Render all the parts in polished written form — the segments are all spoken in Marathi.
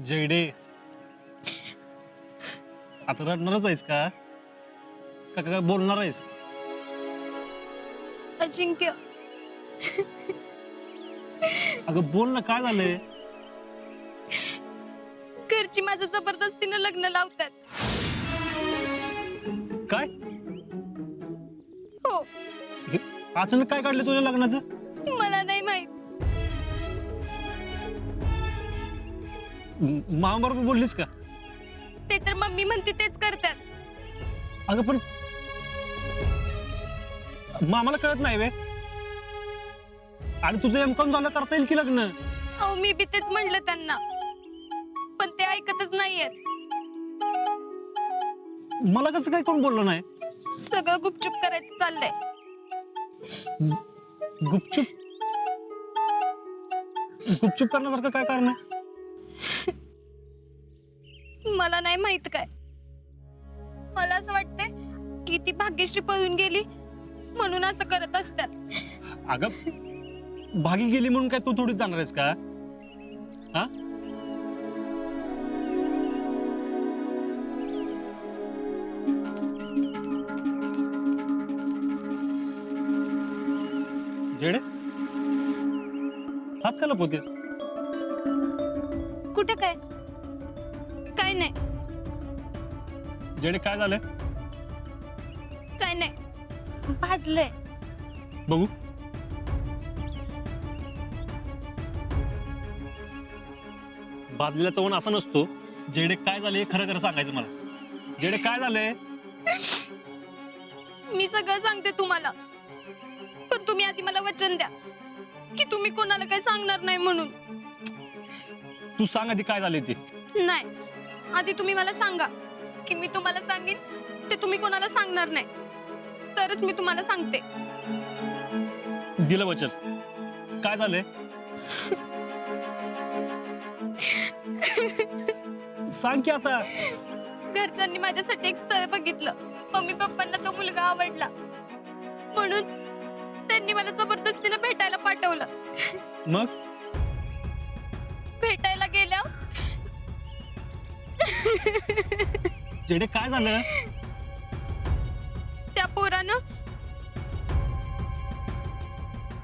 जयडे, आता रडणारच आहेस का? का काय बोलणार आहेस? अजिंक्य, अगं बोल ना, काय झालंय? घरची माझं जबरदस्तीनं लग्न लावतात. काय हो, हे अचानक काय काढलं तुझ्या लग्नाचं? मला नाही माहित. मामाबरोबर बोललीस का? ते तर मम्मी म्हणते तेच करतात. अगं पण मामाला कळत नाही वे. आणि तुझं एमकॉम झालं, करता येईल की लग्न? अहो, मी बी तेच म्हणलं त्यांना, पण ते ऐकतच नाहीयेत. मला कसं काय कोण बोललं नाही? सगळं गुपचूप करायचं चाललंय. गुपचूप गुपचूप करण्यासारखं काय कारण आहे? मला नाही माहित काय. मला असं वाटतंय की ती भाग्यश्री पळून गेली म्हणून असं करत असतात. अगं भागी गेली म्हणून काय तू थोडीच जाणार आहेस का? हा, जेडे, हात का लपवतेस? कुठं काय? काय नाही, जेडे, काय झालंय? काय नाही. भाजलंय. बघू. भाजलेला चवण असा नसतो. जेडे, काय झाले खरं खरं सांगायचं मला. जेडे, काय झालंय? मी सगळं सांगते तुम्हाला, पण तुम्ही आधी मला वचन द्या की तुम्ही कोणाला काही सांगणार नाही म्हणून. तू सांग आधी काय झाले ते. नाही, आधी तुम्ही मला सांगा की मी तुम्हाला सांगेन ते तुम्ही कोणाला सांगणार नाही, तरच मी तुम्हाला सांगते. दिलं वचन. काय झालंय? सांग की आता. घरच्यांनी माझ्यासाठी एक स्थळ बघितलं. मम्मी पप्पांना तो मुलगा आवडला म्हणून त्यांनी मला जबरदस्तीने भेटायला पाठवलं. मग भेटायला गेल्या जेडे, काय झालं? त्या पोरानं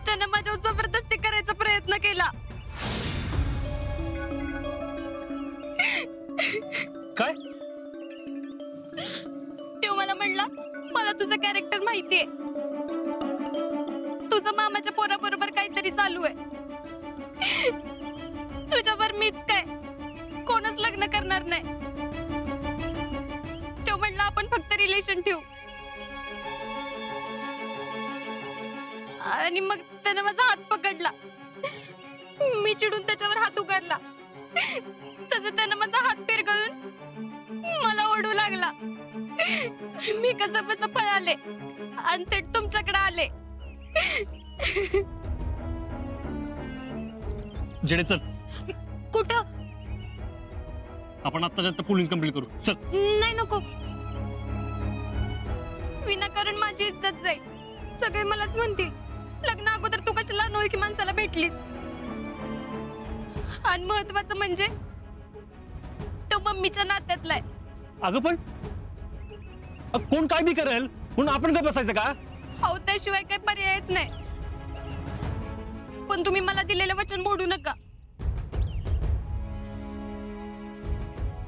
त्यानं माझ्यावर जबरदस्ती करायचा प्रयत्न केला. काय? तो मला म्हणला, मला तुझं कॅरेक्टर माहितीये, तुझं मामाच्या पोराबरोबर काहीतरी चालू आहे, तुझ्यावर मीच काय कोणच लग्न करणार नाही. तो म्हणला आपण फक्त रिलेशन ठेवू. आणि मग त्यानं माझा हात पकडला. मी चिडून त्याच्यावर हात उगारला. तसं त्यानं माझा हात पिरगळून मला ओढू लागला. मी कसं बस पळाले आणि थेट तुमच्याकडे आले. जेडे, चल. कुठं? आपण आत्ताच्या आत्ता पोलीस कंप्लेंट करू. चल. नाही, नको. विनाकारण माझी इज्जत जाईल. सगळे मलाच म्हणतील, लग्न अगोदर तू कशाला अनोळखी माणसाला भेटलीस. आणि महत्वाचं म्हणजे तो मम्मीच्या नात्यातला आहे. अगं पण कोण काय बी करेल म्हणून आपण काय बसायचं का? हो, त्याशिवाय काही पर्यायच नाही. पण तुम्ही मला दिलेलं वचन मोडू नका,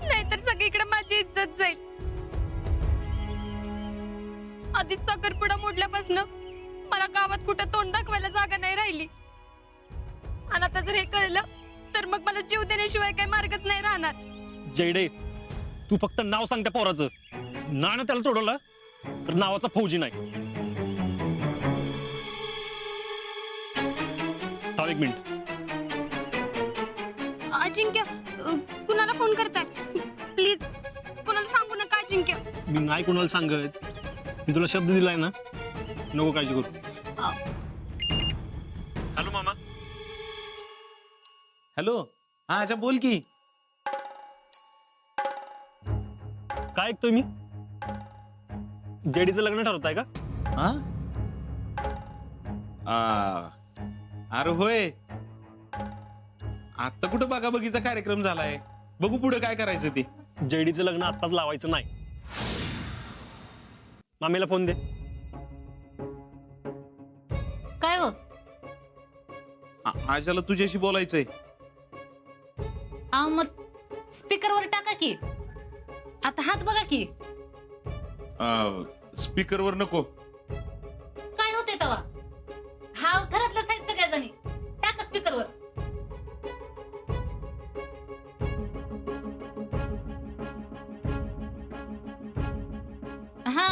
नाहीतर सगळीकडे माझी इज्जत जाईल. आधीच साखरपुडा मोडल्यापासून मला गावात कुठं तोंड दाखवायला जागा नाही राहिली. आणि आता जर हे कळलं तर मग मला जीव देण्याशिवाय काही मार्गच नाही राहणार. जेडे, तू फक्त नाव सांग त्या पोराचं. नाणं त्याला तोडवलं तर नावाचा फौजी नाही. थांब एक मिनिट. अजिंक्य, कुणाला फोन करताय? प्लीज कुणाला सांगू नका अजिंक्य. मी नाही कोणाला सांगत. मी तुला शब्द दिलाय ना, नको काळजी करू. हॅलो मामा. हॅलो. हा अच्छा, बोल की. काय ऐकतोय मी? जेडीचं लग्न ठरवताय का? हा? अरे होय, आता कुठं बघा बघीचा कार्यक्रम झालाय. बघू पुढे काय करायचं ते. जेडीचं लग्न आत्ताच लावायचं नाही. मामीला फोन दे. काय हो? आजाला तुझ्याशी बोलायचंय. मग स्पीकरवर टाका की. आता हात बघा की. स्पीकरवर नको. काय होते तवा? हा घरातल्या साईड सगळ्या जणी टाका स्पीकरवर. हा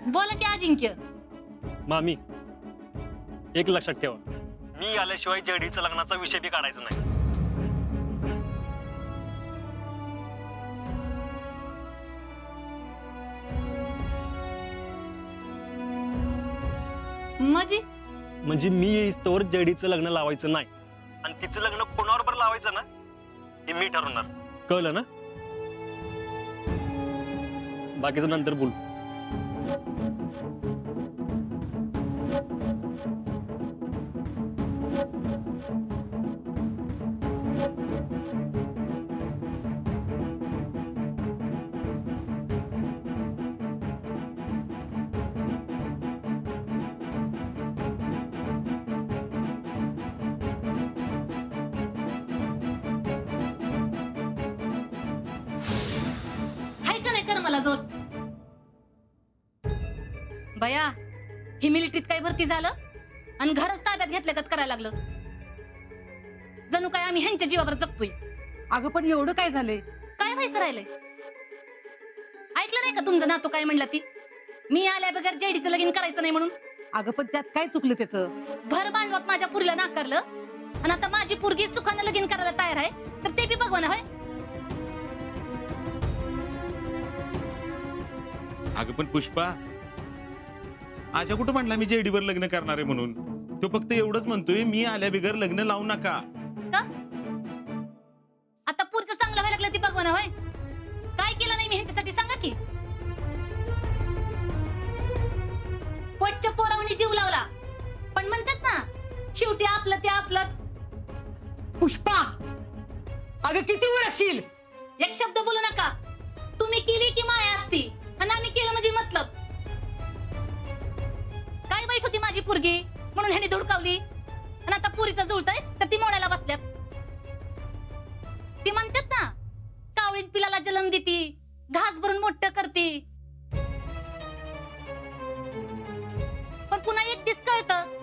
बोला की अजिंक्य. मामी एक लक्षात ठेवा, मी आल्याशिवाय जेडीचं लग्नाचा विषय बी काढायचा नाही. म्हणजे मी येईस्तोवर जेडीचं लग्न लावायचं नाही आणि तिचं लग्न कोणाबरोबर लावायचं ना हे मी ठरवणार. कळलं ना? बाकीचं नंतर बोल. हाय का नाही कर मला जोर. बया ही मिलिटरीत काय भरती झालं आणि घरच ताब्यात घेतलं करायला लागलं. जणू काय आम्ही ह्यांच्या जीवावर जगतोय. अगं पण एवढं काय झालंय? काय व्हायचं राहिलंय? ऐकलं नाही का तुमचं नातू काय म्हणला ती? मी आल्या बगैर जेडीचं लगीन करायचं नाही म्हणून. अगं पण त्यात काय चुकलं त्याचं? भर भांडवत माझ्या पुरीला नाकारलं आणि आता माझी पोरगी सुखानं लगीन करायला तयार आहे तर ते बी बघवा ना. होय अगं पण पुष्पा, आजा कुठं म्हणला मी जेडीवर लग्न करणार आहे म्हणून? तो फक्त एवढंच म्हणतोय मी आल्या बिगर लग्न लावू नका. का? आता पुरचं चांगलं व्हायला लागलं ती बघवा ना. होय काय केलं नाही मी ह्यांच्यासाठी सांगा की. पोटच्या पोरावणी जीव लावला पण म्हणतात ना शेवटी आपलं ते आपलंच. पुष्पा अगं किती उरकशील? एक शब्द बोलू नका. तुम्ही केली की माया असती आणि आम्ही केलं म्हणजे मतलब. काय वाईट होती माझी पोरगी म्हणून ह्याने धुडकावली आणि आता पुरीचं जुळतंय तर ती मोडायला बसल्यात. ती म्हणतात ना कावळीन पिलाला जन्म देती, घास भरून मोठं करते. पण पुन्हा एकटीच कळतं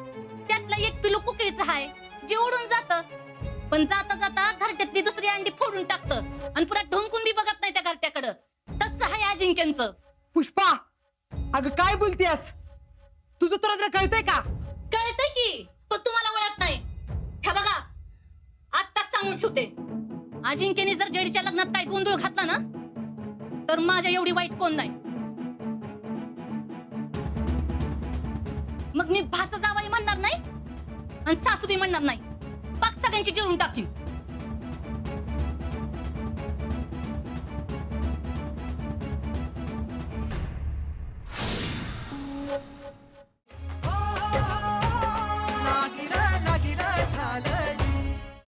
त्यातलं एक पिलू कुकळीचं हाय जे उडून जातं. पण जाता जाता घरट्यातली दुसरी अंडी फोडून टाकतं आणि पुन्हा ढोंकून बी बघत नाही त्या घरट्याकडं. तसं हाय अजिंक्यांचं. पुष्पा अगं काय बोलतेस? तुझं तुला जरा कळतंय का? कळतंय की पण तुम्हाला ओळख नाही. हे बघा आत्ताच सांगून ठेवते, अजिंक्यने जर जेडीच्या लग्नात काय गोंधळ घातला ना तर माझ्या एवढी वाईट कोण नाही. मग मी भाचा जावाई म्हणणार नाही आणि सासूबी म्हणणार नाही. पाक सगळ्यांची जिरून टाकीन.